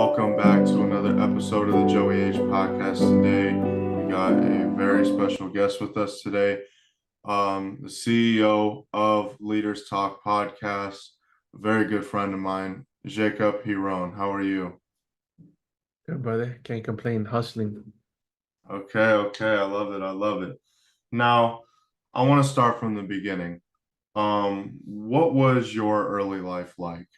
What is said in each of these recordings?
welcome back to another episode of the JoeyH podcast. Today, we got a very special guest with us today, the CEO of Leaders Talk podcast, a very good friend of mine, Giron. How are you? Good brother, can't complain. Hustling. Okay, I love it. I love it. Now, I want to start from the beginning. What was your early life like?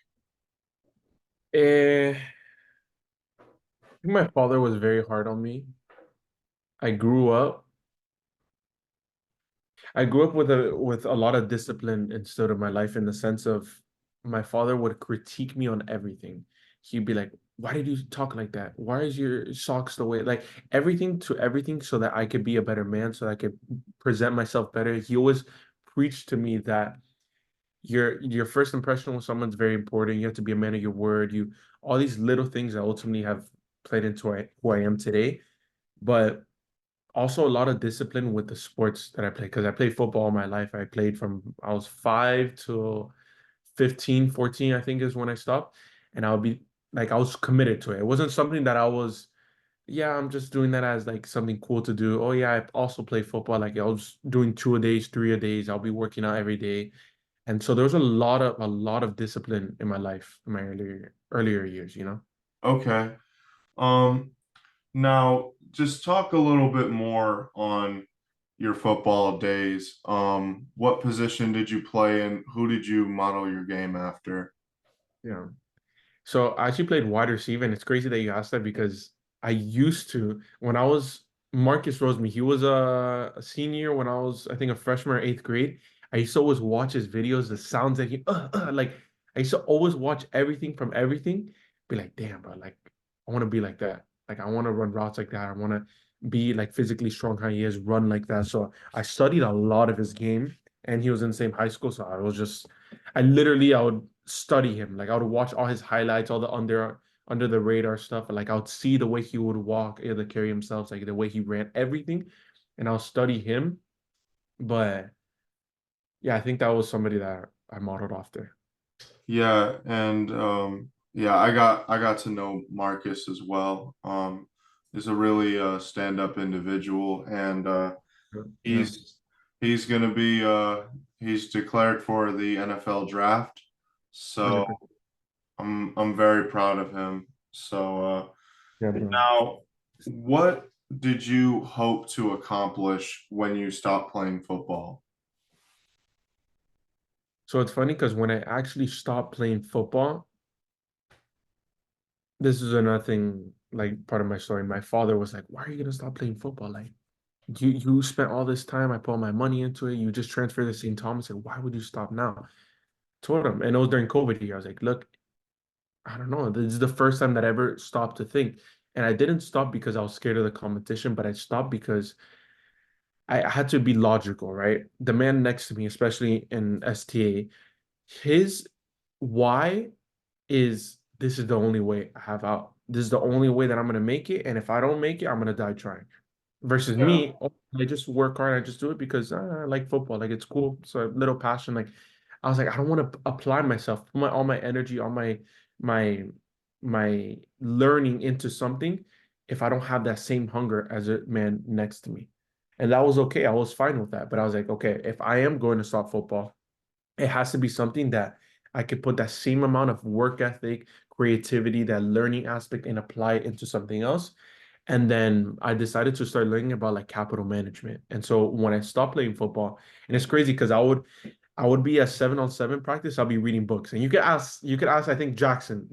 I think my father was very hard on me. I grew up. I grew up with a lot of discipline instilled in my life in the sense of my father would critique me on everything. He'd be like, "Why did you talk like that? Why is your socks the way?" Like everything to everything, so that I could be a better man, so that I could present myself better. He always preached to me that your first impression with someone's very important. You have to be a man of your word. You all these little things that ultimately have played into who I am today, but also a lot of discipline with the sports that I play because I played football all my life. I played from I was 5 to 15, 14, I think is when I stopped. And I would be like I was committed to it. It wasn't something that I was, yeah, I'm just doing that as like something cool to do. Oh yeah, I also play football. Like I was doing 2 a days, 3 a days. I'll be working out every day. And so there was a lot of discipline in my life in my earlier years. Okay. Um, Now, just talk a little bit more on your football days. What position did you play and who did you model your game after? Yeah. So I actually played wide receiver, and it's crazy that you asked that because I used to when I was Marcus Rosemy, he was a senior when I was, I think, a freshman or eighth grade. I used to always watch his videos, the sounds that he like I used to always watch everything from everything, be like, damn, bro, like I want to be like that. Like I want to run routes like that. I want to be like physically strong how he is, run like that. So I studied a lot of his game, and he was in the same high school. So I would study him. Like I would watch all his highlights, all the under the radar stuff. And like I would see the way he would walk, either carry himself, like the way he ran, everything, and I'll study him. But yeah, I think that was somebody that I modeled after. Yeah, and yeah, I got to know Marcus as well. He's a really stand-up individual and Yeah. he's he's gonna be he's declared for the NFL draft. So 100%. I'm very proud of him. So Yeah, bro. now, what did you hope to accomplish when you stopped playing football? So it's funny because when I actually stopped playing football, this is another thing, like part of my story. My father was like, "Why are you gonna stop playing football? Like, you spent all this time, I put all my money into it. You just transferred to St. Thomas, and why would you stop now?" Told him, and it was during COVID year. I was like, "Look, I don't know. This is the first time that I ever stopped to think." And I didn't stop because I was scared of the competition, but I stopped because I had to be logical, right? The man next to me, especially in STA, his why is this is the only way I have out. This is the only way that I'm gonna make it. And if I don't make it, I'm gonna die trying. Versus Yeah. me, oh, I just work hard. I just do it because I like football. Like it's cool. So a little passion. Like I was like, I don't want to apply myself, put all my energy, all my my learning into something if I don't have that same hunger as a man next to me. And that was okay. I was fine with that. But I was like, okay, if I am going to stop football, it has to be something that I could put that same amount of work ethic, creativity, that learning aspect, and apply it into something else. And then I decided to start learning about like capital management. And so when I stopped playing football, and it's crazy because I would be at 7-on-7 practice. I'll be reading books, and you could ask. I think Jackson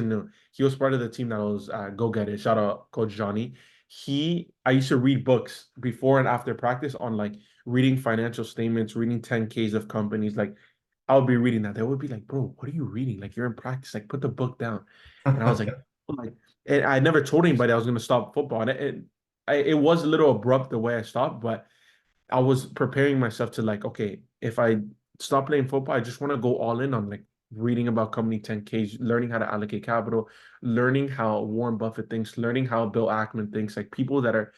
knew he was part of the team that was go get it. Shout out Coach Johnny. I used to read books before and after practice on like reading financial statements, reading 10Ks of companies. Like I would be reading that. They would be like, "Bro, what are you reading? Like you're in practice. Like put the book down." And I was like, and I never told anybody I was going to stop football. And it was a little abrupt the way I stopped, but I was preparing myself to like, okay, if I stop playing football, I just want to go all in on like reading about company 10Ks, learning how to allocate capital, learning how Warren Buffett thinks, learning how Bill Ackman thinks, like people that are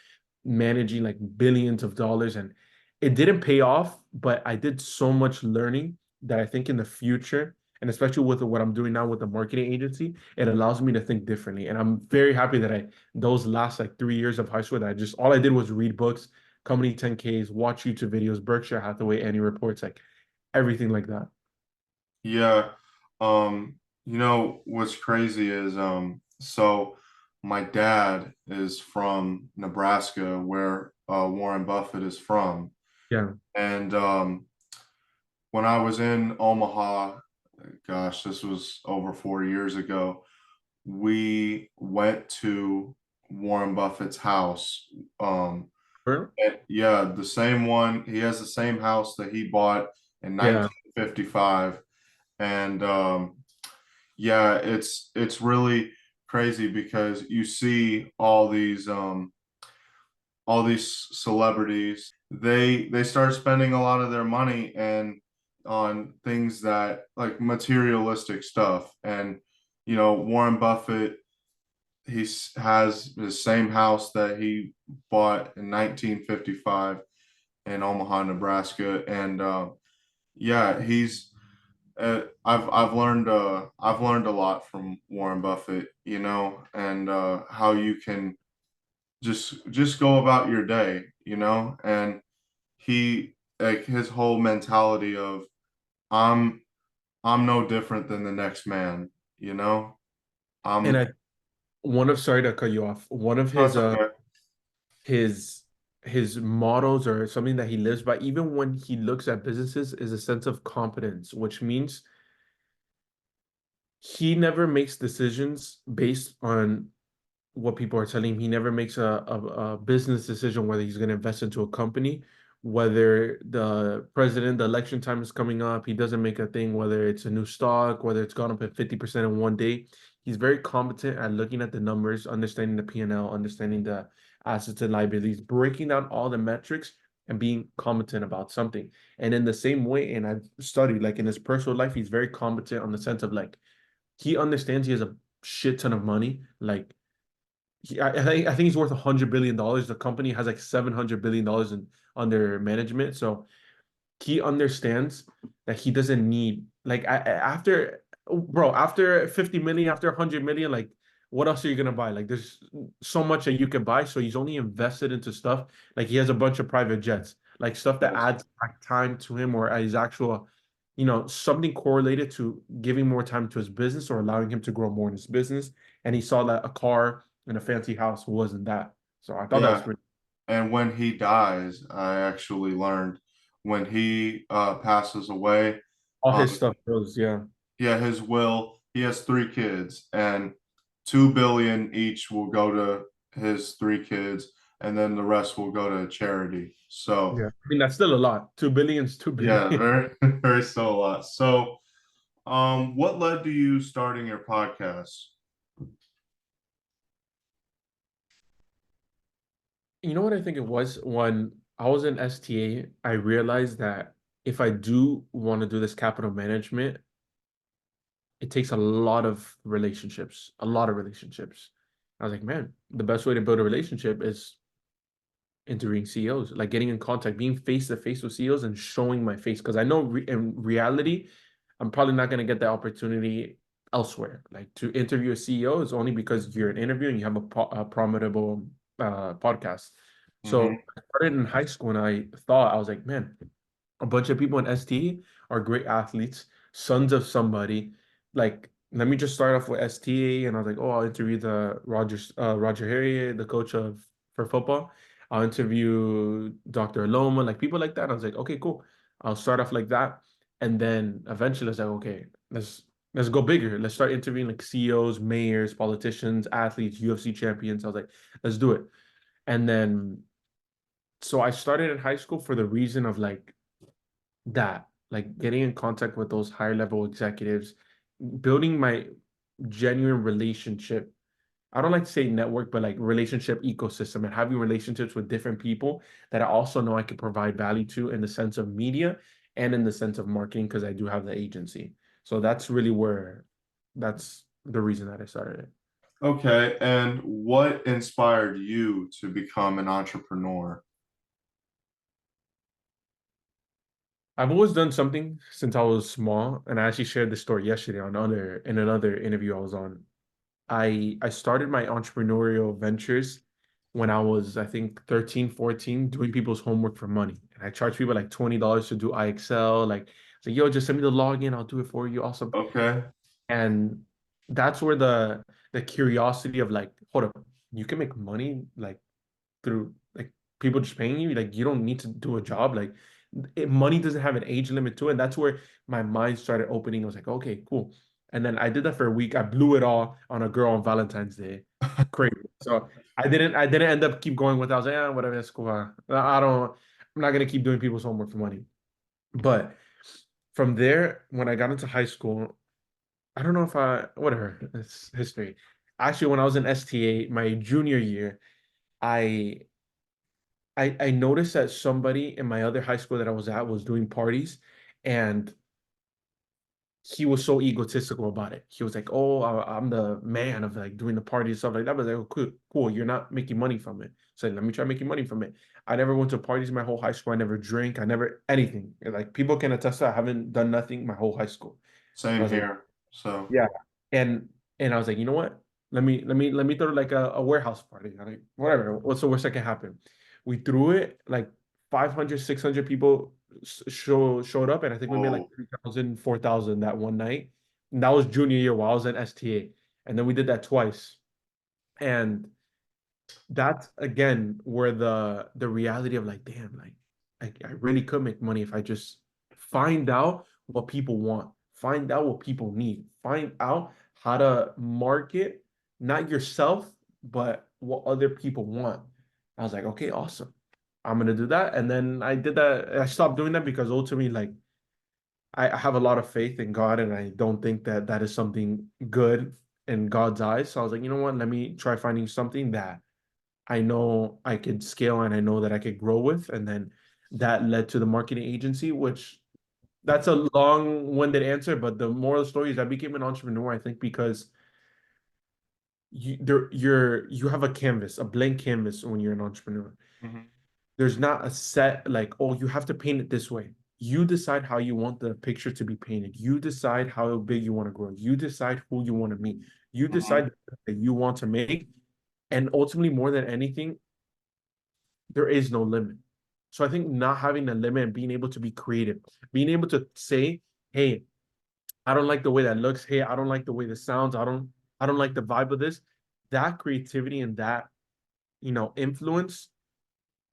managing like billions of dollars. And it didn't pay off, but I did so much learning that I think in the future, And especially with what I'm doing now with the marketing agency, it allows me to think differently. And I'm very happy that those last like 3 years of high school, that all I did was read books, company 10Ks, watch YouTube videos, Berkshire Hathaway, annual reports, like everything like that. Yeah. What's crazy is so my dad is from Nebraska, where Warren Buffett is from. Yeah. And when I was in Omaha, gosh, this was over 4 years ago, we went to Warren Buffett's house. Sure. Yeah, the same one. He has the same house that he bought in Yeah. 1955. And yeah, it's really crazy because you see all these celebrities, they start spending a lot of their money and on things that like materialistic stuff. And Warren Buffett, has the same house that he bought in 1955 in Omaha, Nebraska. And yeah, he's I've learned a lot from Warren Buffett, and how you can just go about your day, and he like his whole mentality of I'm I'm no different than the next man, you know. And I'm I one of sorry to cut you off. One of That's okay. his his mottos, or something that he lives by, even when he looks at businesses, is a sense of competence, which means he never makes decisions based on what people are telling him. He never makes a business decision whether he's going to invest into a company, whether the election time is coming up. He doesn't make a thing whether it's a new stock, whether it's gone up at 50% in one day. He's very competent at looking at the numbers, understanding the P&L, understanding the assets and liabilities, breaking down all the metrics and being competent about something. And in the same way, and I've studied, like in his personal life, he's very competent on the sense of like he understands he has a shit ton of money. Like I think he's worth $100 billion. The company has like $700 billion in under management. So he understands that he doesn't need like after bro, after 50 million, after 100 million, like what else are you gonna buy? Like there's so much that you can buy. So he's only invested into stuff like he has a bunch of private jets, like stuff that Yes. adds back time to him, or his actual, something correlated to giving more time to his business or allowing him to grow more in his business. And he saw that a car and a fancy house wasn't that. So I thought that was Yeah. pretty. And when he dies, I actually learned when he passes away, All um, his stuff goes, yeah. yeah, his will, he has three kids, and 2 billion each will go to his three kids, and then the rest will go to charity. So Yeah. I mean, that's still a lot. 2 billion is 2 billion. yeah, very, very still a lot. So what led to you starting your podcast? You know what I think it was? When I was in STA, I realized that if I do want to do this capital management, it takes a lot of relationships, a lot of relationships. I was like, man, the best way to build a relationship is interviewing CEOs, like getting in contact, being face to face with CEOs and showing my face. Because I know in reality, I'm probably not going to get that opportunity elsewhere. Like to interview a CEO is only because you're an interview and you have a promotable podcast. Hmm. So I started in high school and I was like, man, a bunch of people in STE are great athletes, sons of somebody. Like, let me just start off with STA. And I was like, oh, I'll interview the Roger Harriet, the coach of for football. I'll interview Dr. Aloma, like people like that. I was like, okay, cool. I'll start off like that. And then eventually I was like, okay, let's go bigger. Let's start interviewing like CEOs, mayors, politicians, athletes, UFC champions. I was like, let's do it. And then so I started in high school for the reason of like getting in contact with those higher level executives, building my genuine relationship. I don't like to say network, but like relationship ecosystem, and having relationships with different people that I also know I can provide value to in the sense of media and in the sense of marketing, because I do have the agency. So that's the reason that I started it. Okay, and what inspired you to become an entrepreneur? I've always done something since I was small, and I actually shared this story yesterday in another interview I was on. I started my entrepreneurial ventures when I was, I think, 13, 14, doing people's homework for money. And I charged people like $20 to do IXL. Like, so yo, just send me the login, I'll do it for you. Awesome. Okay. And that's where the curiosity of like, hold up, you can make money like through like people just paying you. Like you don't need to do a job. Like money doesn't have an age limit to it. And that's where my mind started opening. I was like, okay, cool. And then I did that for a week. I blew it all on a girl on Valentine's Day. Crazy. So I didn't end up keep going with it. I was like, yeah, whatever, that's cool. I'm not gonna keep doing people's homework for money. But from there, when I got into high school, I don't know if whatever, it's history. Actually, when I was in STA, my junior year, I I noticed that somebody in my other high school that I was at was doing parties, and he was so egotistical about it. He was like, "Oh, I'm the man of like doing the party and stuff like that." But I was like, oh, cool, cool. You're not making money from it. So let me try making money from it. I never went to parties in my whole high school. I never drank. I never anything. Like people can attest that I haven't done nothing my whole high school. I Same was like, here. So, yeah. And and I was like, you know what? Let me throw like a warehouse party. I'm like, whatever. What's the worst that can happen? We threw it like 500, 600 people showed up, and I think we made like whoa. 3,000, 4,000 that one night. And that was junior year while I was in STA. And then we did that twice. And that's again where the reality of like, damn, like I really could make money if I just find out what people want, find out what people need, find out how to market not yourself, but what other people want. I was like, okay, awesome. I'm gonna do that. And then I did that. I stopped doing that because ultimately, like, I have a lot of faith in God, and I don't think that that is something good in God's eyes. So I was like, you know what? Let me try finding something that I know I could scale and I know that I could grow with. And then that led to the marketing agency, which that's a long-winded answer, but the moral of the story is I became an entrepreneur, I think, because you have a canvas, a blank canvas when you're an entrepreneur. Mhm. There's not a set like, oh, you have to paint it this way. You decide how you want the picture to be painted. You decide how big you want to grow. You decide who you want to meet. You Mhm. decide that you want to make. And ultimately, more than anything, there is no limit. So I think not having a limit and being able to be creative, being able to say, hey, I don't like the way that looks. Hey, I don't like the way this sounds. I don't like the vibe of this. That creativity and that, influence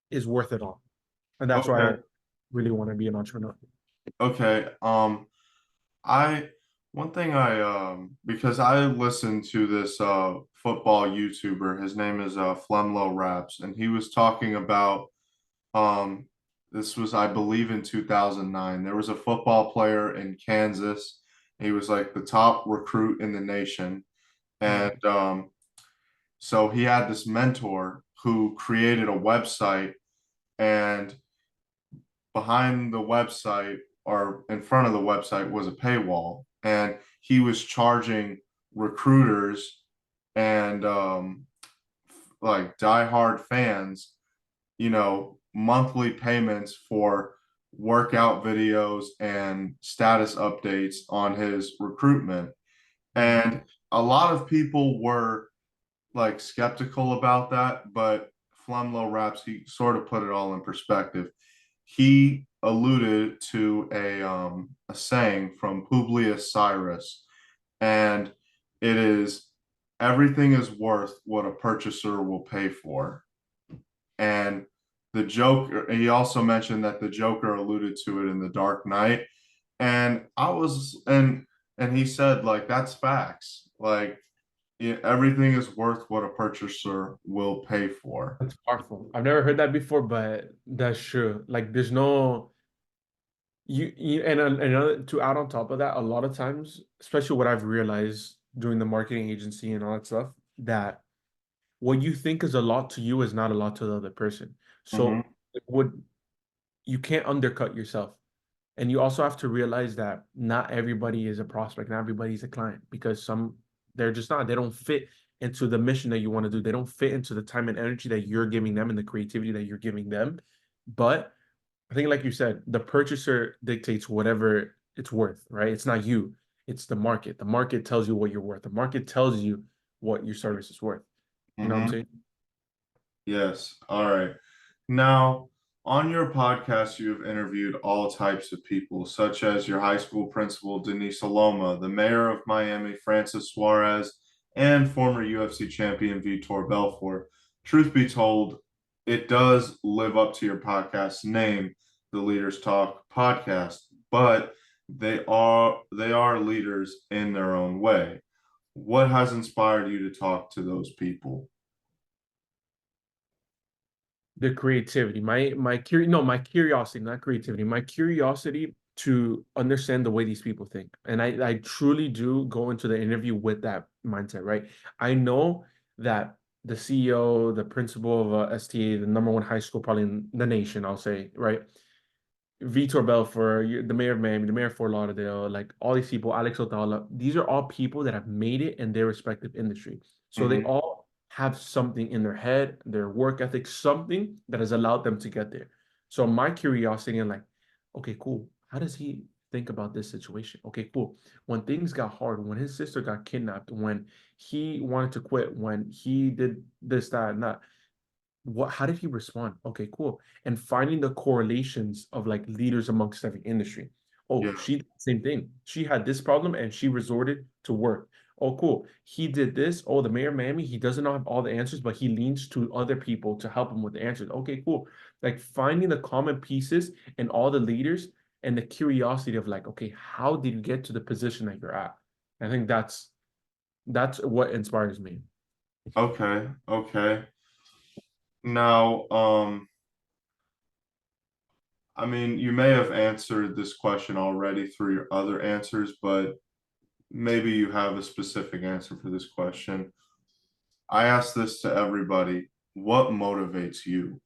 is worth it all. And that's why I Okay. really want to be an entrepreneur. Okay. I one thing because I listened to this football YouTuber. His name is Flemlo Raps, and he was talking about um this was, I believe, in 2009. There was a football player in Kansas. He was like the top recruit in the nation. Mhm. And so he had this mentor who created a website, and behind the website or in front of the website was a paywall, and he was charging recruiters and like diehard fans, monthly payments for workout videos and status updates on his recruitment. Mhm. And a lot of people were like skeptical about that, but Flumlo Raps, he sort of put it all in perspective. He alluded to a saying from Publius Cyrus, and it is, everything is worth what a purchaser will pay for. And the Joker, he also mentioned that the Joker alluded to it in The Dark Knight. And and he said, like, that's facts. Like, everything is worth what a purchaser will pay for. That's powerful. I've never heard that before, but that's true. Like, there's no and another to add on top of that, a lot of times, especially what I've realized doing the marketing agency and all that stuff, that what you think is a lot to you is not a lot to the other person. Hmm. So it would you can't undercut yourself. And you also have to realize that not everybody is a prospect, not everybody's a client, because they're just not, they don't fit into the mission that you want to do. They don't fit into the time and energy that you're giving them and the creativity that you're giving them. But I think, like you said, the purchaser dictates whatever it's worth, right? It's not you, it's the market. The market tells you what you're worth. The market tells you what your service is worth. You know what I'm Mm-hmm. saying? Yes. All right. Now, on your podcast, you have interviewed all types of people, such as your high school principal, Denise Aloma, the mayor of Miami, Francis Suarez, and former UFC champion Vitor Belfort. Truth be told, it does live up to your podcast name, the Leaders Talk podcast, but they are leaders in their own way. What has inspired you to talk to those people? The creativity, my curiosity, not creativity, my curiosity to understand the way these people think. And I truly do go into the interview with that mindset, right? I know that the CEO, the principal of STA, the number one high school probably in the nation, I'll say, right? Vitor Belfort, the mayor of Miami, the mayor of Fort Lauderdale, like all these people, Alex Otala, these are all people that have made it in their respective industry. So they Mm-hmm. all have something in their head, their work ethic, something that has allowed them to get there. So my curiosity and like, okay, cool. How does he think about this situation? Okay, cool. When things got hard, when his sister got kidnapped, when he wanted to quit, when he did this, that, and that, how did he respond? Okay, cool. And finding the correlations of like leaders amongst every industry. Oh, Yeah. she did the same thing. She had this problem and she resorted to work. Oh, cool. He did this. Oh, the mayor of Miami, he doesn't have all the answers, but he leans to other people to help him with the answers. Okay, cool. Like finding the common pieces and all the leaders and the curiosity of like, okay, how did you get to the position that you're at? I think that's what inspires me. Okay. Okay. Now, I mean, you may have answered this question already through your other answers, but maybe you have a specific answer for this question. I ask this to everybody. What motivates you?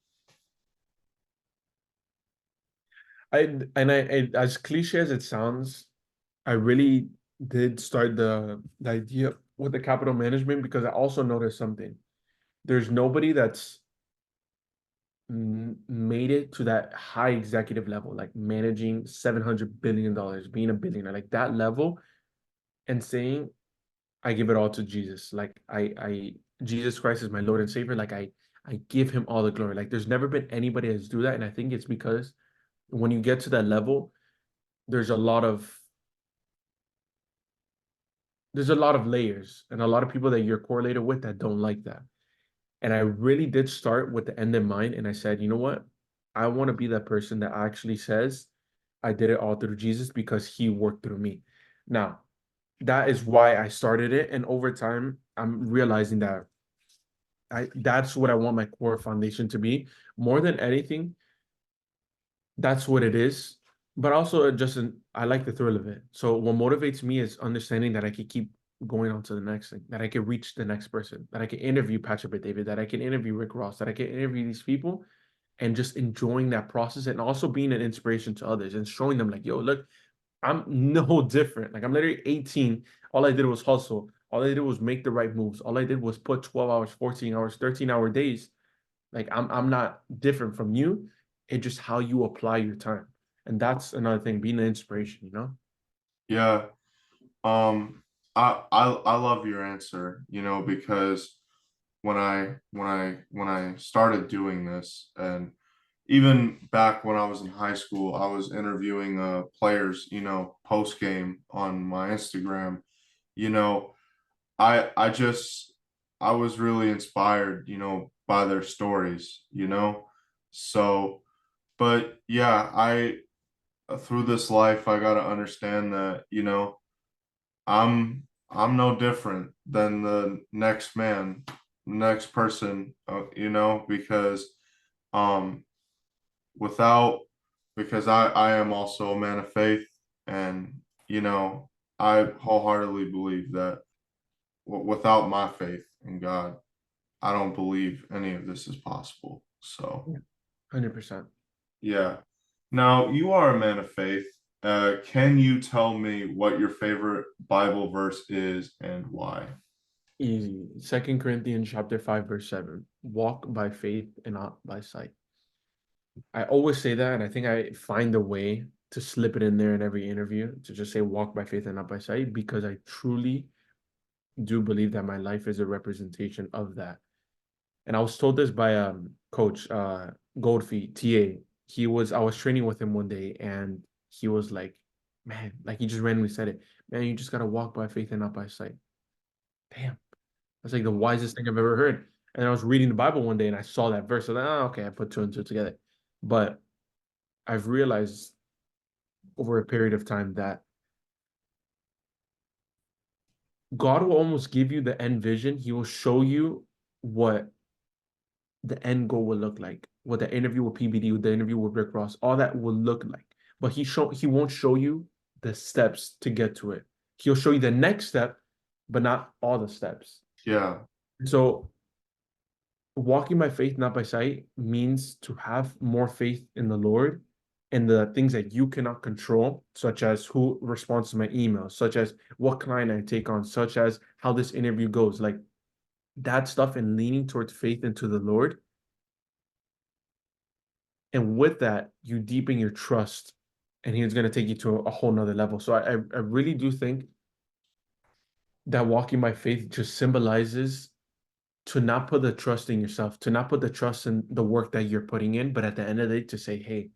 As cliche as it sounds, I really did start the idea with the capital management because I also noticed something. There's nobody that's made it to that high executive level, like managing $700 billion, being a billionaire, like that level, and saying, I give it all to Jesus. Like Jesus Christ is my Lord and Savior. Like I give him all the glory. Like there's never been anybody that's do that. And I think it's because when you get to that level, there's a lot of there's a lot of layers and a lot of people that you're correlated with that don't like that. And I really did start with the end in mind. And I said, you know what? I want to be that person that actually says, I did it all through Jesus because he worked through me. Now, that is why I started it. And over time, I'm realizing that that's what I want my core foundation to be. More than anything, that's what it is. But also, I like the thrill of it. So what motivates me is understanding that I could keep going on to the next thing, that I could reach the next person, that I can interview Patrick David, that I can interview Rick Ross, that I can interview these people, and just enjoying that process and also being an inspiration to others and showing them like, yo, look, I'm no different. Like I'm literally 18. All I did was hustle. All I did was make the right moves. All I did was put 12 hours, 14 hours, 13-hour days. Like I'm not different from you. It's just how you apply your time. And that's another thing, being an inspiration, you know? Yeah. I love your answer, because when I started doing this, and even back when I was in high school, I was interviewing players, post game on my Instagram. You know, I was really inspired, by their stories. So, but yeah, I through this life, I got to understand that, I'm no different than the next man, next person, because um without because I am also a man of faith, and I wholeheartedly believe that without my faith in God, I don't believe any of this is possible. So, Yeah. 100%. yeah. Now, you are a man of faith. Can you tell me what your favorite Bible verse is and why? Easy. Second Corinthians chapter 5, verse 7. Walk by faith and not by sight. I always say that, and I think I find a way to slip it in there in every interview to just say walk by faith and not by sight, because I truly do believe that my life is a representation of that. And I was told this by coach Goldfeet TA. I was training with him one day, and he was like, man, like he just randomly said it, man, you just gotta walk by faith and not by sight. Damn. That's like the wisest thing I've ever heard. And I was reading the Bible one day and I saw that verse. I was like, oh, okay, I put two and two together. But I've realized over a period of time that God will almost give you the end vision. He will show you what the end goal will look like, what the interview with PBD, what the interview with Rick Ross, all that will look like. But he won't show you the steps to get to it. He'll show you the next step, but not all the steps. Yeah. So walking by faith, not by sight, means to have more faith in the Lord and the things that you cannot control, such as who responds to my email, such as what client I take on, such as how this interview goes, like that stuff, and leaning towards faith into the Lord. And with that, you deepen your trust, and He's going to take you to a whole nother level. So I really do think that walking by faith just symbolizes to not put the trust in yourself, to not put the trust in the work that you're putting in, but at the end of the day, to say, hey,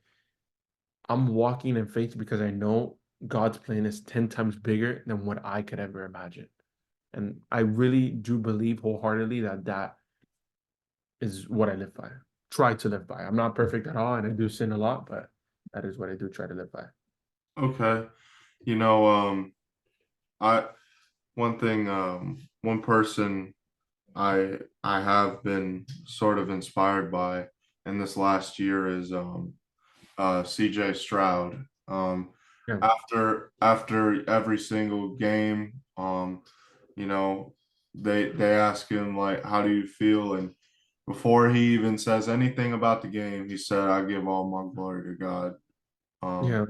I'm walking in faith because I know God's plan is 10 times bigger than what I could ever imagine. And I really do believe wholeheartedly that that is what I live by, try to live by. I'm not perfect at all, and I do sin a lot, but that is what I do try to live by. Okay. You know, I one thing, one person I have been sort of inspired by in this last year is CJ Stroud. Yeah. After every single game, you know, they ask him like, how do you feel? And before he even says anything about the game, he said, I give all my glory to God. Um, Yeah.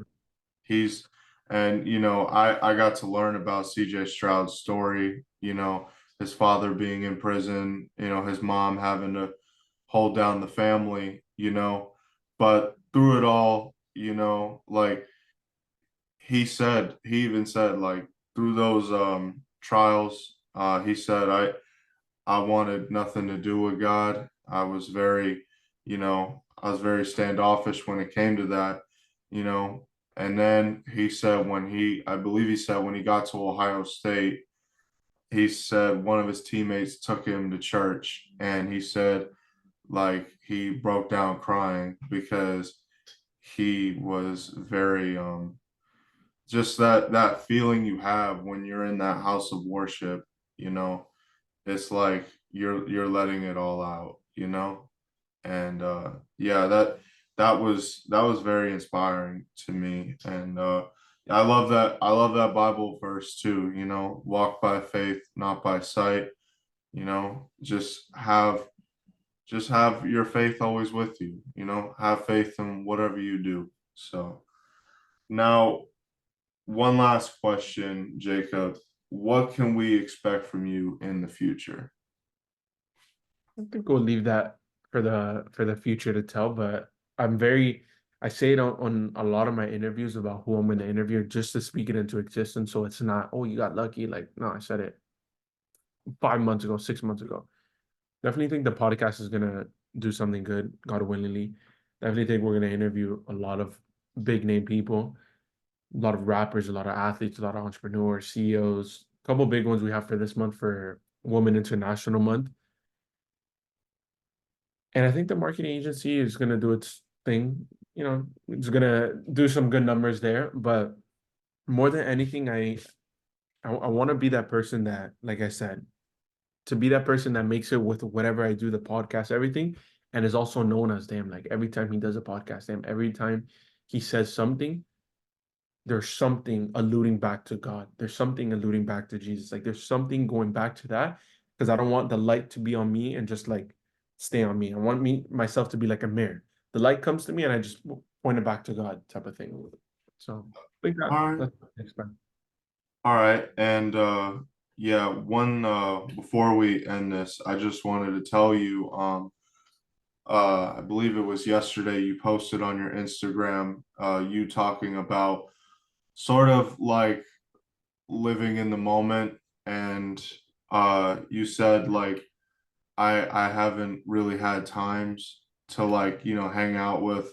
he's and I got to learn about CJ Stroud's story, his father being in prison, his mom having to hold down the family, but through it all, like he even said like through those trials, he said I wanted nothing to do with God. I was very standoffish when it came to that, you know. And then he said I believe he said when he got to Ohio State, he said one of his teammates took him to church, and he said like he broke down crying because he was very just that feeling you have when you're in that house of worship, you know it's like you're letting it all out, and yeah, that was very inspiring to me. And I love that Bible verse too, walk by faith, not by sight. Just have your faith always with you, have faith in whatever you do. So now, one last question, Jacob. What can we expect from you in the future? I think we'll leave that for the future to tell, but I'm very I say it on a lot of my interviews about who I'm going to interview just to speak it into existence. So it's not, oh, you got lucky. Like, no, I said it 5 months ago, 6 months ago. Definitely think the podcast is gonna do something good, God willingly. Definitely think we're gonna interview a lot of big name people, a lot of rappers, a lot of athletes, a lot of entrepreneurs, CEOs. A couple big ones we have for this month for Women International Month. And I think the marketing agency is gonna do its thing. It's gonna do some good numbers there. But more than anything, I want to be that person that, like I said, to be that person that makes it with whatever I do, the podcast, everything, and is also known as damn, like every time he does a podcast, damn, every time he says something, there's something alluding back to God. There's something alluding back to Jesus. Like there's something going back to that, because I don't want the light to be on me and just like stay on me. I want myself to be like a mirror. The light comes to me and I just point it back to God, type of thing. So I think All right. that's what I expect. All right. And yeah, one before we end this, I just wanted to tell you, I believe it was yesterday, you posted on your Instagram, you talking about sort of like living in the moment, and you said like I haven't really had times to like, hang out with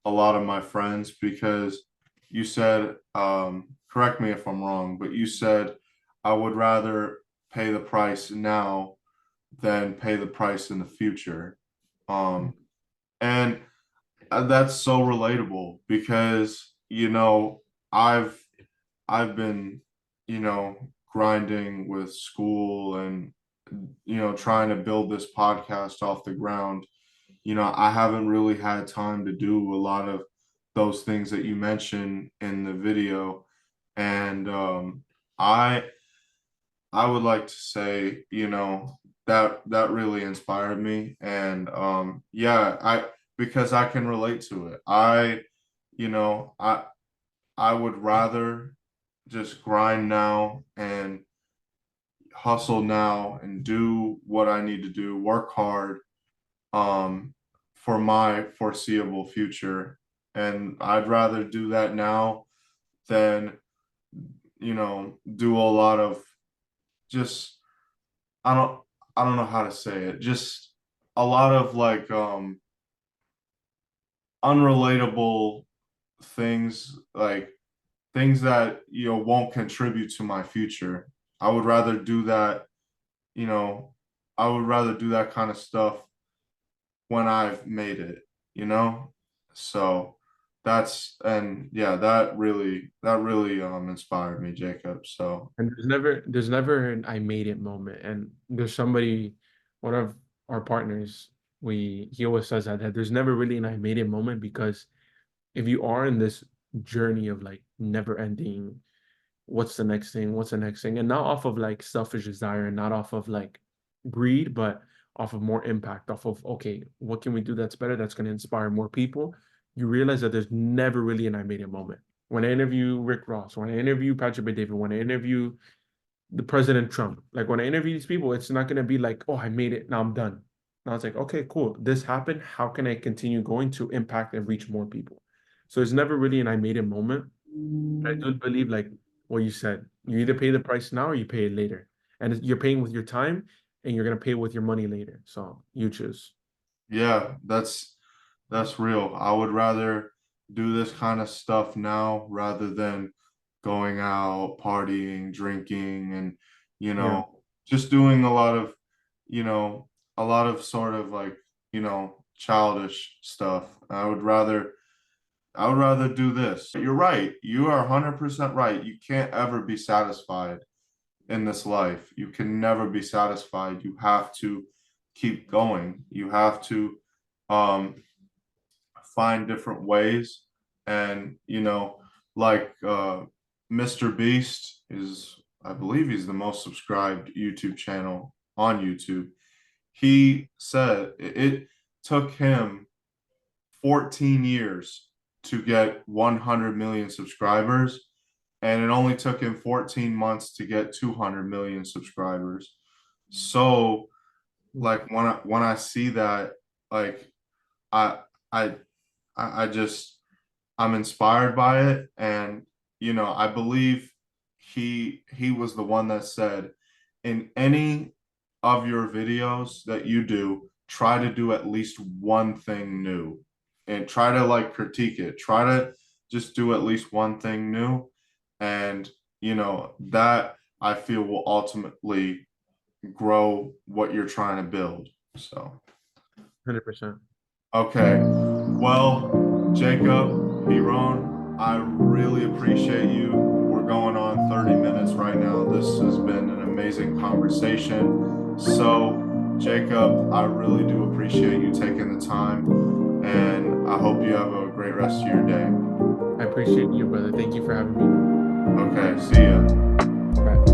a lot of my friends because you said, correct me if I'm wrong, but you said I would rather pay the price now than pay the price in the future. And that's so relatable because, I've I've been, grinding with school and, trying to build this podcast off the ground. I haven't really had time to do a lot of those things that you mentioned in the video. And I I would like to say, that really inspired me. And yeah, I because I can relate to it. You know, I I would rather just grind now and hustle now and do what I need to do, work hard um for my foreseeable future. And I'd rather do that now than, do a lot of just I don't I don't know how to say it. Just a lot of like unrelatable things, like things that won't contribute to my future. I would rather do that, you know, I would rather do that kind of stuff when I've made it, you know? So that's and yeah, that really inspired me, Jacob. So And there's never an I made it moment. And there's somebody, one of our partners, he always says that there's never really an I made it moment, because if you are in this journey of like never ending, what's the next thing, and not off of like selfish desire and not off of like greed, but off of more impact, off of, okay, what can we do that's better, that's going to inspire more people, you realize that there's never really an I made it moment. When I interview Rick Ross, when I interview Patrick Bet David, when I interview the President Trump, like when I interview these people, it's not going to be like, oh, I made it, now I'm done. Now it's like, okay, cool, this happened, how can I continue going to impact and reach more people? So it's never really an I made it moment. I do believe, like what you said, you either pay the price now or you pay it later. And you're paying with your time, and you're going to pay with your money later. So you choose. yeah, that's real. I would rather do this kind of stuff now rather than going out, partying, drinking, and, Yeah, just doing you know, a lot of sort of like, childish stuff. I would rather do this. You're right. You are 100% right. You can't ever be satisfied in this life. You can never be satisfied. You have to keep going. You have to um find different ways. And like Mr. Beast is, I believe he's the most subscribed YouTube channel on YouTube. He said it took him 14 years to get 100 million subscribers, and it only took him 14 months to get 200 million subscribers. So like when I see that, like I I I just I'm inspired by it. And I believe he was the one that said, in any of your videos that you do, try to do at least one thing new and try to like critique it. Try to just do at least one thing new. And that I feel will ultimately grow what you're trying to build. So 100%. okay. Well, Jacob, Giron, I really appreciate you. We're going on 30 minutes right now. This has been an amazing conversation. So, Jacob, I really do appreciate you taking the time, and I hope you have a great rest of your day. I appreciate you, brother. Thank you for having me. Okay, see ya. Bye.